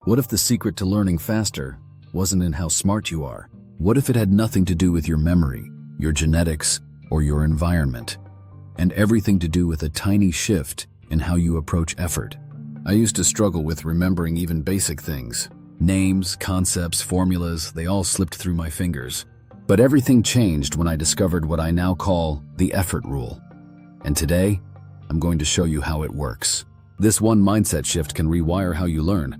What if the secret to learning faster wasn't in how smart you are? What if it had nothing to do with your memory, your genetics, or your environment, and everything to do with a tiny shift in how you approach effort? I used to struggle with remembering even basic things. Names, concepts, formulas, they all slipped through my fingers. But everything changed when I discovered what I now call the effort rule. And today, I'm going to show you how it works. This one mindset shift can rewire how you learn,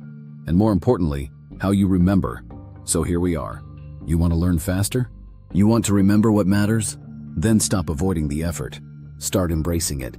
and more importantly, how you remember. So here we are. You want to learn faster? You want to remember what matters? Then stop avoiding the effort. Start embracing it.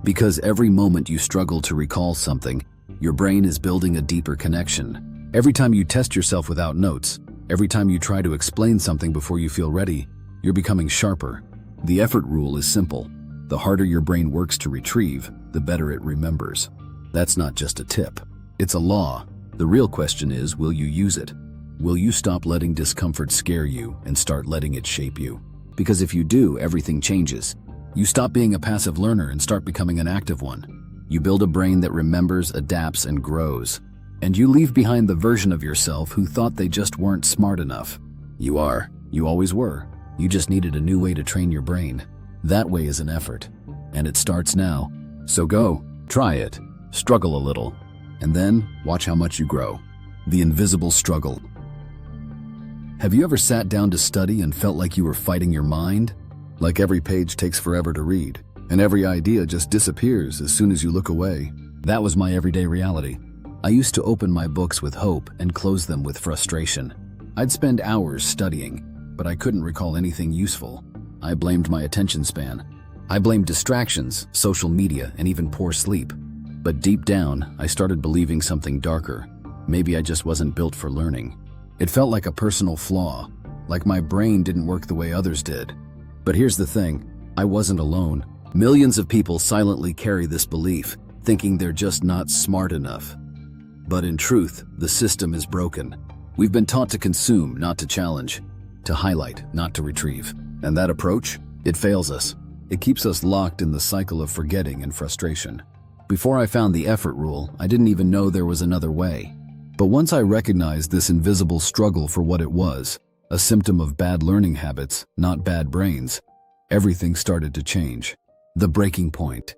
Because every moment you struggle to recall something, your brain is building a deeper connection. Every time you test yourself without notes, every time you try to explain something before you feel ready, you're becoming sharper. The effort rule is simple. The harder your brain works to retrieve, the better it remembers. That's not just a tip. It's a law. The real question is, will you use it? Will you stop letting discomfort scare you and start letting it shape you? Because if you do, everything changes. You stop being a passive learner and start becoming an active one. You build a brain that remembers, adapts, and grows. And you leave behind the version of yourself who thought they just weren't smart enough. You are. You always were. You just needed a new way to train your brain. That way is an effort. And it starts now. So go, try it, struggle a little, and then watch how much you grow. The invisible struggle. Have you ever sat down to study and felt like you were fighting your mind? Like every page takes forever to read, and every idea just disappears as soon as you look away. That was my everyday reality. I used to open my books with hope and close them with frustration. I'd spend hours studying, but I couldn't recall anything useful. I blamed my attention span. I blamed distractions, social media, and even poor sleep. But deep down, I started believing something darker. Maybe I just wasn't built for learning. It felt like a personal flaw, like my brain didn't work the way others did. But here's the thing, I wasn't alone. Millions of people silently carry this belief, thinking they're just not smart enough. But in truth, the system is broken. We've been taught to consume, not to challenge, to highlight, not to retrieve. And that approach, it fails us. It keeps us locked in the cycle of forgetting and frustration. Before I found the effort rule, I didn't even know there was another way. But once I recognized this invisible struggle for what it was, a symptom of bad learning habits, not bad brains, everything started to change. The breaking point.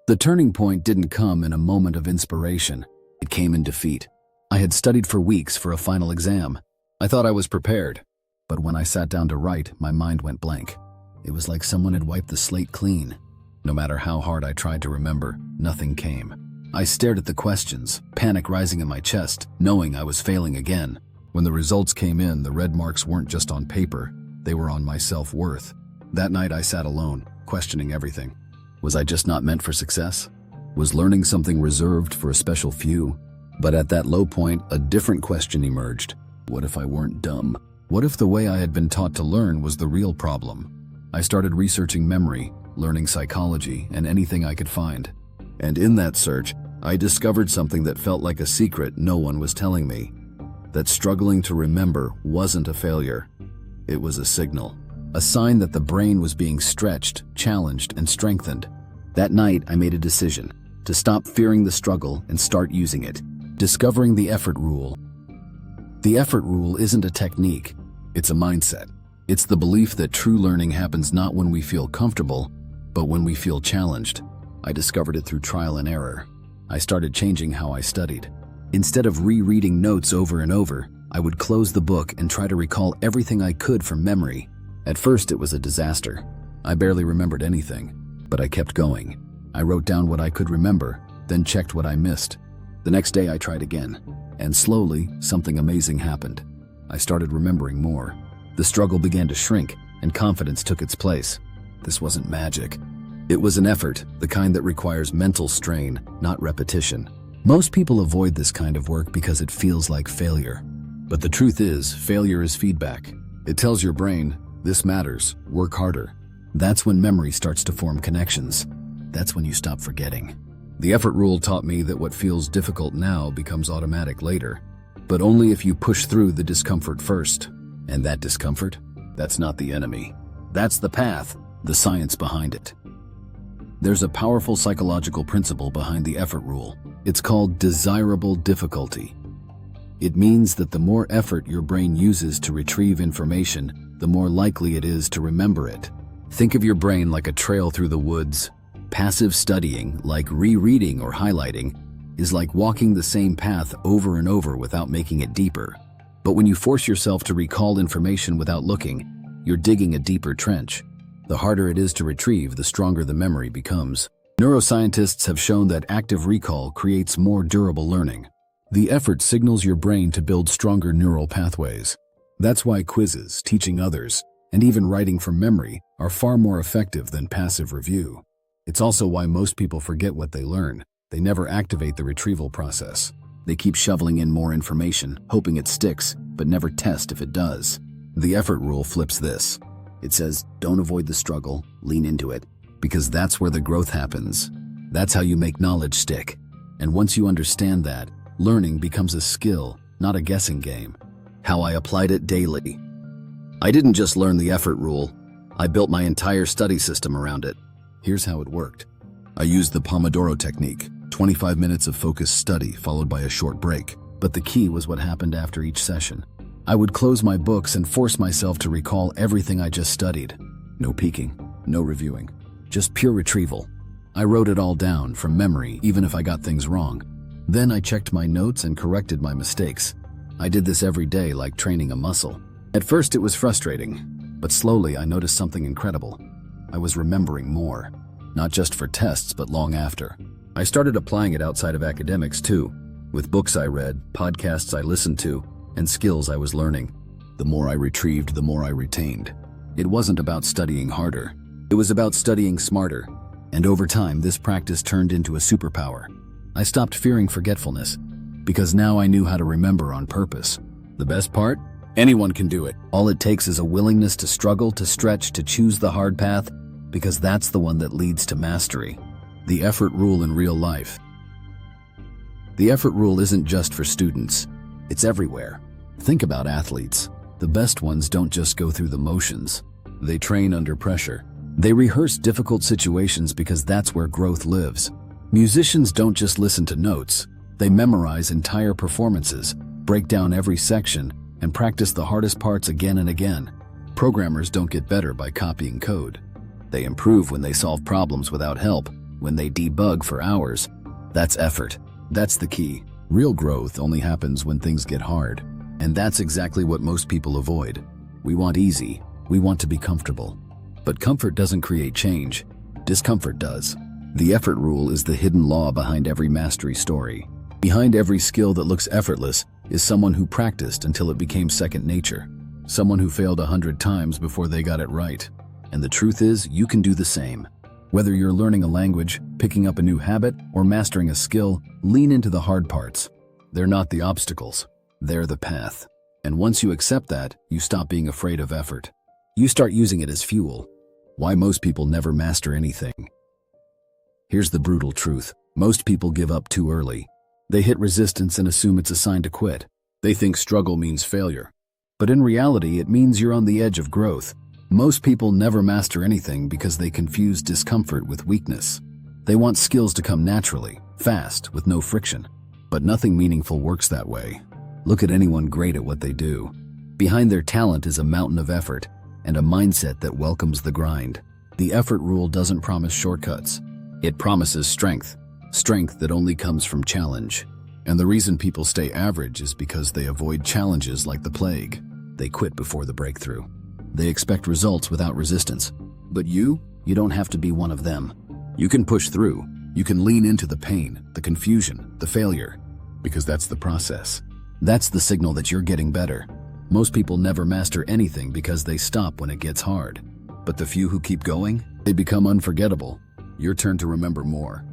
The turning point didn't come in a moment of inspiration. It came in defeat. I had studied for weeks for a final exam. I thought I was prepared. But when I sat down to write, my mind went blank. It was like someone had wiped the slate clean. No matter how hard I tried to remember, nothing came. I stared at the questions, panic rising in my chest, knowing I was failing again. When the results came in, the red marks weren't just on paper, they were on my self-worth. That night I sat alone, questioning everything. Was I just not meant for success? Was learning something reserved for a special few? But at that low point, a different question emerged. What if I weren't dumb? What if the way I had been taught to learn was the real problem? I started researching memory, learning psychology, and anything I could find. And in that search, I discovered something that felt like a secret no one was telling me. That struggling to remember wasn't a failure. It was a signal. A sign that the brain was being stretched, challenged, and strengthened. That night, I made a decision to stop fearing the struggle and start using it. Discovering the effort rule. The effort rule isn't a technique, it's a mindset. It's the belief that true learning happens not when we feel comfortable, but when we feel challenged. I discovered it through trial and error. I started changing how I studied. Instead of rereading notes over and over, I would close the book and try to recall everything I could from memory. At first, it was a disaster. I barely remembered anything, but I kept going. I wrote down what I could remember, then checked what I missed. The next day, I tried again, and slowly, something amazing happened. I started remembering more. The struggle began to shrink, and confidence took its place. This wasn't magic. It was an effort, the kind that requires mental strain, not repetition. Most people avoid this kind of work because it feels like failure. But the truth is, failure is feedback. It tells your brain, this matters, work harder. That's when memory starts to form connections. That's when you stop forgetting. The effort rule taught me that what feels difficult now becomes automatic later, but only if you push through the discomfort first. And that discomfort, that's not the enemy. That's the path, the science behind it. There's a powerful psychological principle behind the effort rule. It's called desirable difficulty. It means that the more effort your brain uses to retrieve information, the more likely it is to remember it. Think of your brain like a trail through the woods. Passive studying, like rereading or highlighting, is like walking the same path over and over without making it deeper. But when you force yourself to recall information without looking, you're digging a deeper trench. The harder it is to retrieve, the stronger the memory becomes. Neuroscientists have shown that active recall creates more durable learning. The effort signals your brain to build stronger neural pathways. That's why quizzes, teaching others, and even writing from memory are far more effective than passive review. It's also why most people forget what they learn. They never activate the retrieval process. They keep shoveling in more information, hoping it sticks, but never test if it does. The effort rule flips this. It says, don't avoid the struggle, lean into it, because that's where the growth happens. That's how you make knowledge stick. And once you understand that, learning becomes a skill, not a guessing game. How I applied it daily. I didn't just learn the effort rule. I built my entire study system around it. Here's how it worked. I used the Pomodoro technique, 25 minutes of focused study followed by a short break. But the key was what happened after each session. I would close my books and force myself to recall everything I just studied. No peeking, no reviewing, just pure retrieval. I wrote it all down from memory, even if I got things wrong. Then I checked my notes and corrected my mistakes. I did this every day like training a muscle. At first it was frustrating, but slowly I noticed something incredible. I was remembering more, not just for tests, but long after. I started applying it outside of academics too, with books I read, podcasts I listened to, and skills I was learning. The more I retrieved, the more I retained. It wasn't about studying harder. It was about studying smarter. And over time, this practice turned into a superpower. I stopped fearing forgetfulness, because now I knew how to remember on purpose. The best part? Anyone can do it. All it takes is a willingness to struggle, to stretch, to choose the hard path, because that's the one that leads to mastery. The effort rule in real life. The effort rule isn't just for students. It's everywhere. Think about athletes. The best ones don't just go through the motions. They train under pressure. They rehearse difficult situations because that's where growth lives. Musicians don't just listen to notes. They memorize entire performances, break down every section, and practice the hardest parts again and again. Programmers don't get better by copying code. They improve when they solve problems without help, when they debug for hours. That's effort. That's the key. Real growth only happens when things get hard. And that's exactly what most people avoid. We want easy. We want to be comfortable. But comfort doesn't create change. Discomfort does. The effort rule is the hidden law behind every mastery story. Behind every skill that looks effortless is someone who practiced until it became second nature. Someone who failed 100 times before they got it right. And the truth is, you can do the same. Whether you're learning a language, picking up a new habit, or mastering a skill, lean into the hard parts. They're not the obstacles. They're the path. And once you accept that, you stop being afraid of effort. You start using it as fuel. Why most people never master anything. Here's the brutal truth. Most people give up too early. They hit resistance and assume it's a sign to quit. They think struggle means failure. But in reality, it means you're on the edge of growth. Most people never master anything because they confuse discomfort with weakness. They want skills to come naturally, fast, with no friction. But nothing meaningful works that way. Look at anyone great at what they do. Behind their talent is a mountain of effort and a mindset that welcomes the grind. The effort rule doesn't promise shortcuts. It promises strength. Strength that only comes from challenge. And the reason people stay average is because they avoid challenges like the plague. They quit before the breakthrough. They expect results without resistance. But you don't have to be one of them. You can push through. You can lean into the pain, the confusion, the failure, because that's the process. That's the signal that you're getting better. Most people never master anything because they stop when it gets hard. But the few who keep going, they become unforgettable. Your turn to remember more.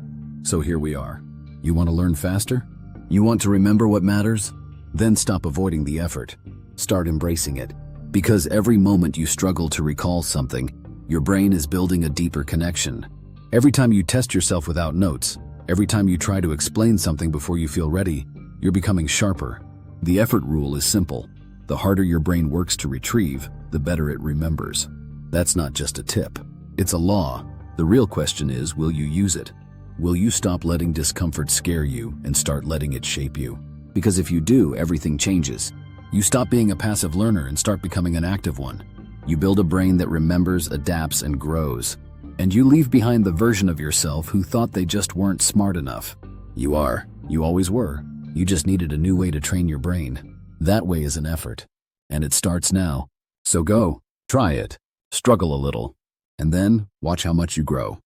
So here we are. You want to learn faster? You want to remember what matters? Then stop avoiding the effort. Start embracing it. Because every moment you struggle to recall something, your brain is building a deeper connection. Every time you test yourself without notes, every time you try to explain something before you feel ready, you're becoming sharper. The effort rule is simple. The harder your brain works to retrieve, the better it remembers. That's not just a tip. It's a law. The real question is, will you use it? Will you stop letting discomfort scare you and start letting it shape you? Because if you do, everything changes. You stop being a passive learner and start becoming an active one. You build a brain that remembers, adapts, and grows. And you leave behind the version of yourself who thought they just weren't smart enough. You are. You always were. You just needed a new way to train your brain. That way is an effort. And it starts now. So go, try it, struggle a little, and then watch how much you grow.